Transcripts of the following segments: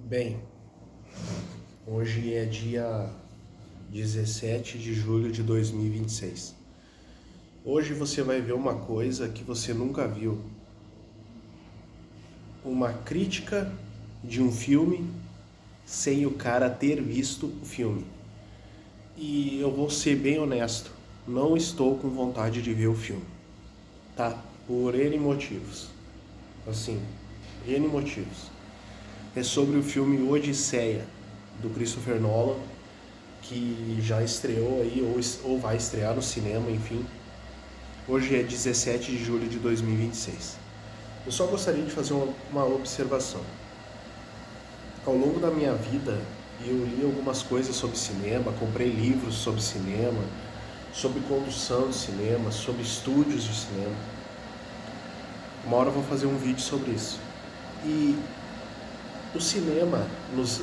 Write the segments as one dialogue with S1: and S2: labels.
S1: Bem, hoje é dia 17 de julho de 2026. Hoje você vai ver uma coisa que você nunca viu. Uma crítica de um filme sem o cara ter visto o filme. E eu vou ser bem honesto, não estou com vontade de ver o filme, tá? Por N motivos. Assim, N motivos. É sobre o filme Odisseia, do Christopher Nolan, que já estreou aí, ou vai estrear no cinema, enfim. Hoje é 17 de julho de 2026. Eu só gostaria de fazer uma observação. Ao longo da minha vida, eu li algumas coisas sobre cinema, comprei livros sobre cinema, sobre condução de cinema, sobre estúdios de cinema. Uma hora eu vou fazer um vídeo sobre isso. E o cinema,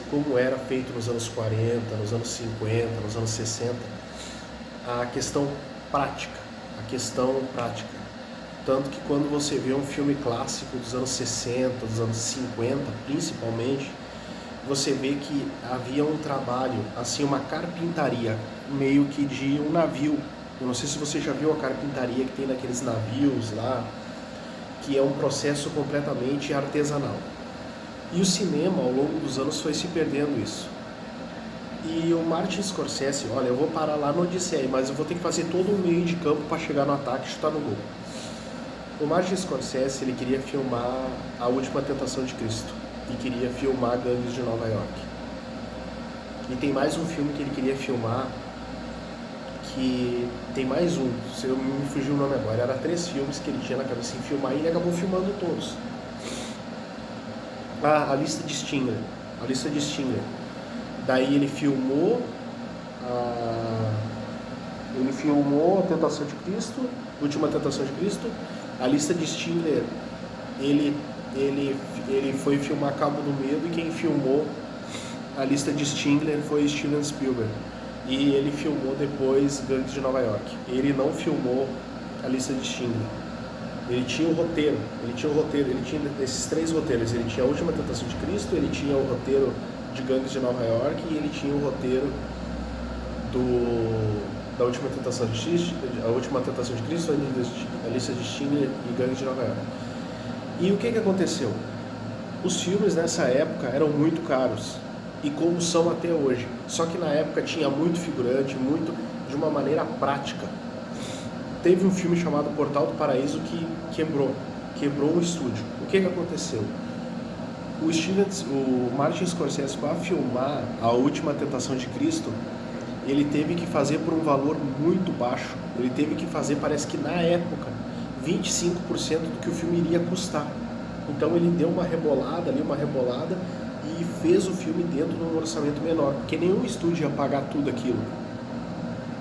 S1: como era feito nos anos 40, nos anos 50, nos anos 60, a questão prática. Tanto que quando você vê um filme clássico dos anos 60, dos anos 50, principalmente, você vê que havia um trabalho, assim, uma carpintaria, meio que de um navio. Eu não sei se você já viu a carpintaria que tem naqueles navios lá, que é um processo completamente artesanal. E o cinema, ao longo dos anos, foi se perdendo isso. E o Martin Scorsese, olha, eu vou parar lá no Odisseia, mas eu vou ter que fazer todo um meio de campo para chegar no ataque e chutar no gol. O Martin Scorsese, ele queria filmar A Última Tentação de Cristo e queria filmar Gangues de Nova York. E tem mais um filme que ele queria filmar, que tem mais um, se eu me fugiu o nome agora, era 3 filmes que ele tinha na cabeça em filmar e ele acabou filmando todos. A lista de Schindler. Daí ele filmou a Tentação de Cristo, Última Tentação de Cristo. A lista de Schindler, ele foi filmar Cabo do Medo, e quem filmou a lista de Schindler foi Steven Spielberg. E ele filmou depois Gangues de Nova York. Ele não filmou a lista de Schindler. Ele tinha esses 3 roteiros. Ele tinha A Última Tentação de Cristo, ele tinha o roteiro de Gangues de Nova York e ele tinha o roteiro da Última Tentação de Cristo, a lista de Schindler e Gangues de Nova York. E o que aconteceu? Os filmes nessa época eram muito caros, e como são até hoje. Só que na época tinha muito figurante, muito de uma maneira prática. Teve um filme chamado Portal do Paraíso que quebrou o estúdio. O que aconteceu? O Martin Scorsese, para filmar A Última Tentação de Cristo, ele teve que fazer por um valor muito baixo. Ele teve que fazer, parece que na época, 25% do que o filme iria custar. Então ele deu uma rebolada e fez o filme dentro de um orçamento menor, porque nenhum estúdio ia pagar tudo aquilo.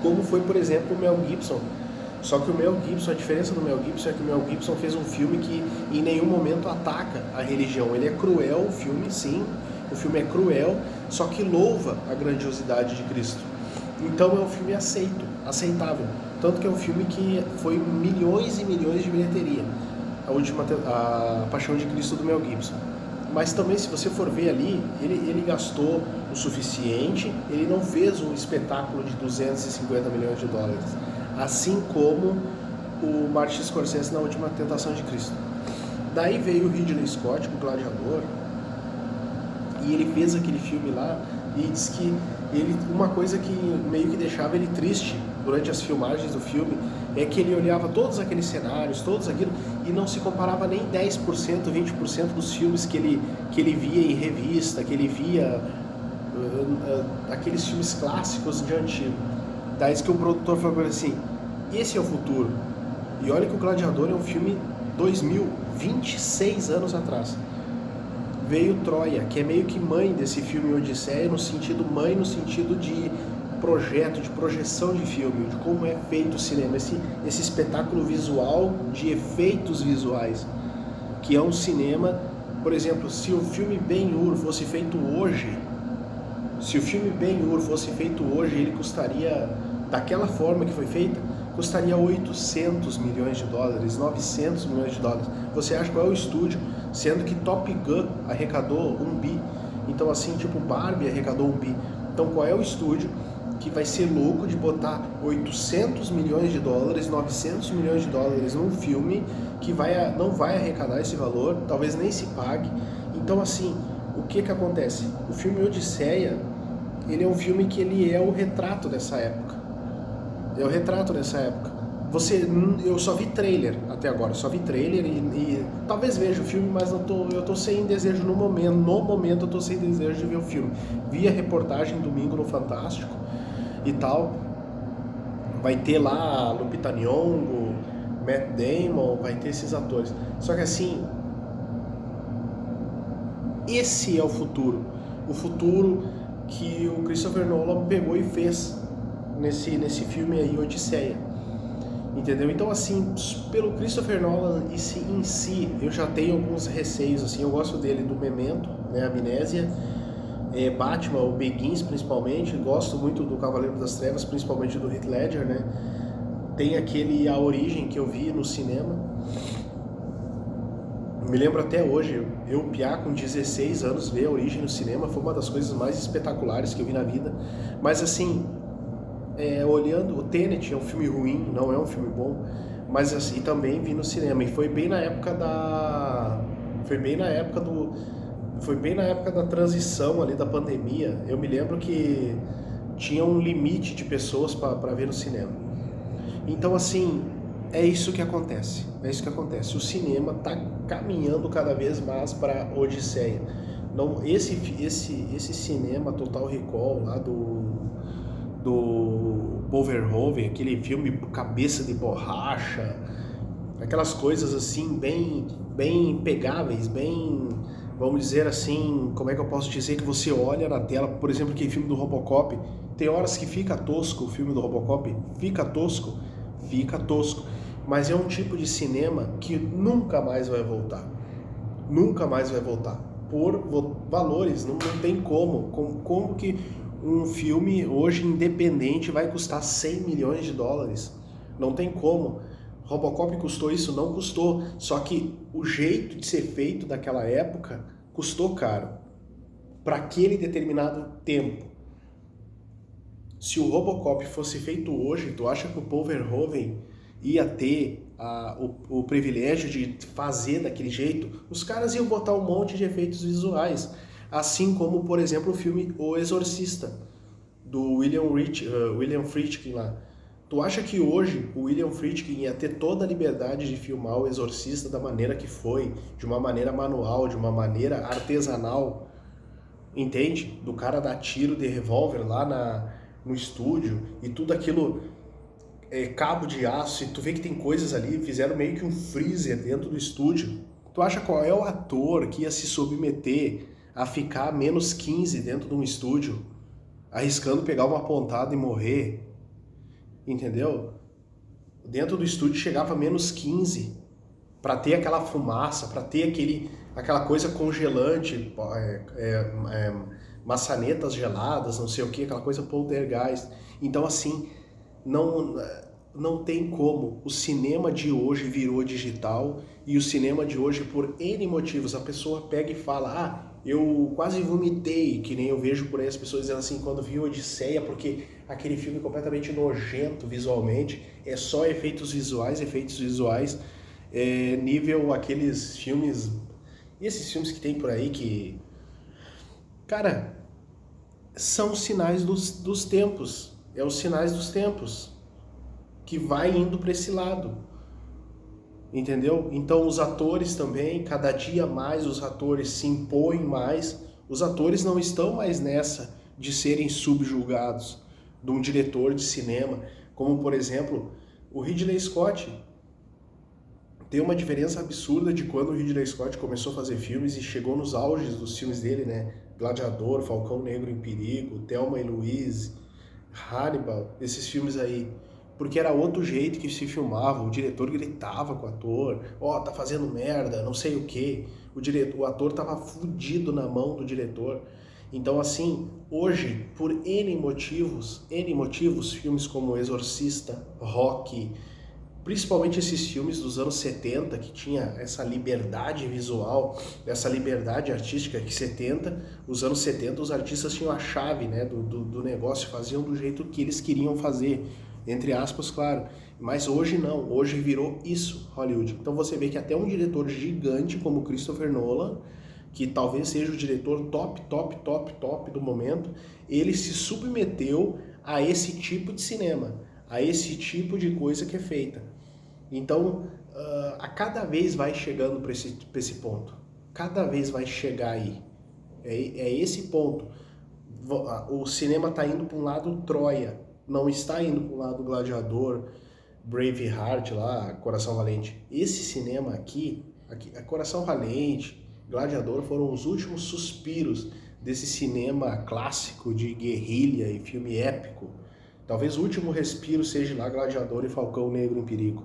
S1: Como foi, por exemplo, o Mel Gibson. Só que o Mel Gibson, a diferença do Mel Gibson é que o Mel Gibson fez um filme que em nenhum momento ataca a religião. Ele é cruel, o filme, sim, o filme é cruel, só que louva a grandiosidade de Cristo. Então é um filme aceitável. Tanto que é um filme que foi milhões e milhões de bilheteria. A Paixão de Cristo do Mel Gibson. Mas também, se você for ver ali, ele gastou o suficiente, ele não fez um espetáculo de 250 milhões de dólares. Assim como o Martin Scorsese na Última Tentação de Cristo. Daí veio o Ridley Scott com o Gladiador, e ele fez aquele filme lá, e diz que uma coisa que meio que deixava ele triste durante as filmagens do filme é que ele olhava todos aqueles cenários, todos aquilo, e não se comparava nem 10%, 20% dos filmes que ele via em revista, que ele via aqueles filmes clássicos de antigo. Daí que o produtor falou assim: esse é o futuro. E olha que o Gladiador é um filme 26 anos atrás. Veio Troia, que é meio que mãe desse filme Odisseia, no sentido de projeto, de projeção de filme, de como é feito o cinema, esse espetáculo visual de efeitos visuais, que é um cinema. Por exemplo, se o filme Ben-Hur fosse feito hoje, ele custaria, daquela forma que foi feita, custaria 800 milhões de dólares, 900 milhões de dólares. Você acha qual é o estúdio? Sendo que Top Gun arrecadou 1 bi. Então assim, tipo, Barbie arrecadou 1 bi. Então qual é o estúdio que vai ser louco de botar 800 milhões de dólares, 900 milhões de dólares num filme que não vai arrecadar esse valor, talvez nem se pague? Então assim, o que acontece? O filme Odisseia, ele é um filme que ele é o retrato dessa época. É o retrato dessa época. Eu só vi trailer até agora, só vi trailer e talvez veja o filme, mas eu tô sem desejo no momento. No momento eu tô sem desejo de ver o filme. Vi a reportagem domingo no Fantástico e tal. Vai ter lá Lupita Nyong'o, Matt Damon, vai ter esses atores. Só que assim, esse é o futuro. O futuro que o Christopher Nolan pegou e fez nesse filme aí, Odisseia. Entendeu? Então assim, pelo Christopher Nolan em si, eu já tenho alguns receios, assim, eu gosto dele do Memento, né, Amnésia, Batman, o Begins principalmente, gosto muito do Cavaleiro das Trevas, principalmente do Heath Ledger, né? Tem aquele A Origem que eu vi no cinema. Me lembro até hoje, eu piá com 16 anos ver A Origem no cinema, foi uma das coisas mais espetaculares que eu vi na vida. Mas assim, olhando, o Tenet é um filme ruim, não é um filme bom, mas assim, também vi no cinema, e foi bem na época da transição ali da pandemia. Eu me lembro que tinha um limite de pessoas para ver no cinema. Então assim, é isso que acontece. O cinema está caminhando cada vez mais para Odisseia. Não, esse cinema Total Recall lá do Paul Verhoeven, aquele filme cabeça de borracha, aquelas coisas assim bem pegáveis, bem, vamos dizer assim, como é que eu posso dizer, que você olha na tela, por exemplo, aquele filme do Robocop, tem horas que fica tosco o filme do Robocop, fica tosco, mas é um tipo de cinema que nunca mais vai voltar, por valores, não tem como que um filme hoje independente vai custar 100 milhões de dólares, não tem como. Robocop custou isso? Não custou, só que o jeito de ser feito daquela época custou caro, para aquele determinado tempo. Se o Robocop fosse feito hoje, tu acha que o Paul Verhoeven ia ter o privilégio de fazer daquele jeito? Os caras iam botar um monte de efeitos visuais, assim como, por exemplo, o filme O Exorcista, do William Friedkin lá. Tu acha que hoje o William Friedkin ia ter toda a liberdade de filmar o Exorcista da maneira que foi, de uma maneira manual, de uma maneira artesanal, entende? Do cara dar tiro de revólver lá no estúdio e tudo aquilo, cabo de aço, e tu vê que tem coisas ali, fizeram meio que um freezer dentro do estúdio. Tu acha qual é o ator que ia se submeter a ficar menos 15 dentro de um estúdio, arriscando pegar uma pontada e morrer? Entendeu? Dentro do estúdio chegava menos 15 para ter aquela fumaça, para ter aquela coisa congelante, maçanetas geladas, não sei o que, aquela coisa poltergeist. Então assim, não tem como. O cinema de hoje virou digital, e o cinema de hoje, por N motivos, a pessoa pega e fala, eu quase vomitei, que nem eu vejo por aí as pessoas dizendo assim, quando vi Odisseia, porque aquele filme completamente nojento visualmente, é só efeitos visuais, nível aqueles filmes, e esses filmes que tem por aí que, cara, são sinais dos tempos, é os sinais dos tempos, que vai indo para esse lado, entendeu? Então os atores também, cada dia mais os atores se impõem mais, os atores não estão mais nessa de serem subjugados de um diretor de cinema, como por exemplo, o Ridley Scott. Tem uma diferença absurda de quando o Ridley Scott começou a fazer filmes e chegou nos auges dos filmes dele, né? Gladiador, Falcão Negro em Perigo, Thelma e Louise, Hannibal, esses filmes aí. Porque era outro jeito que se filmava, o diretor gritava com o ator, tá fazendo merda, não sei o quê. O ator tava fudido na mão do diretor. Então assim, hoje, por N motivos, filmes como Exorcista, Rocky, principalmente esses filmes dos anos 70, que tinha essa liberdade visual, essa liberdade artística que os anos 70 os artistas tinham a chave, né, do negócio, faziam do jeito que eles queriam fazer, entre aspas, claro. Mas hoje não, hoje virou isso, Hollywood. Então você vê que até um diretor gigante como Christopher Nolan, que talvez seja o diretor top do momento, ele se submeteu a esse tipo de cinema, a esse tipo de coisa que é feita. Então, a cada vez vai chegando para esse ponto. Cada vez vai chegar aí. É esse ponto. O cinema está indo para um lado Troia, não está indo para um lado Gladiador, Braveheart lá, Coração Valente. Esse cinema aqui Coração Valente, Gladiador foram os últimos suspiros desse cinema clássico de guerrilha e filme épico. Talvez o último respiro seja lá Gladiador e Falcão Negro em Perigo.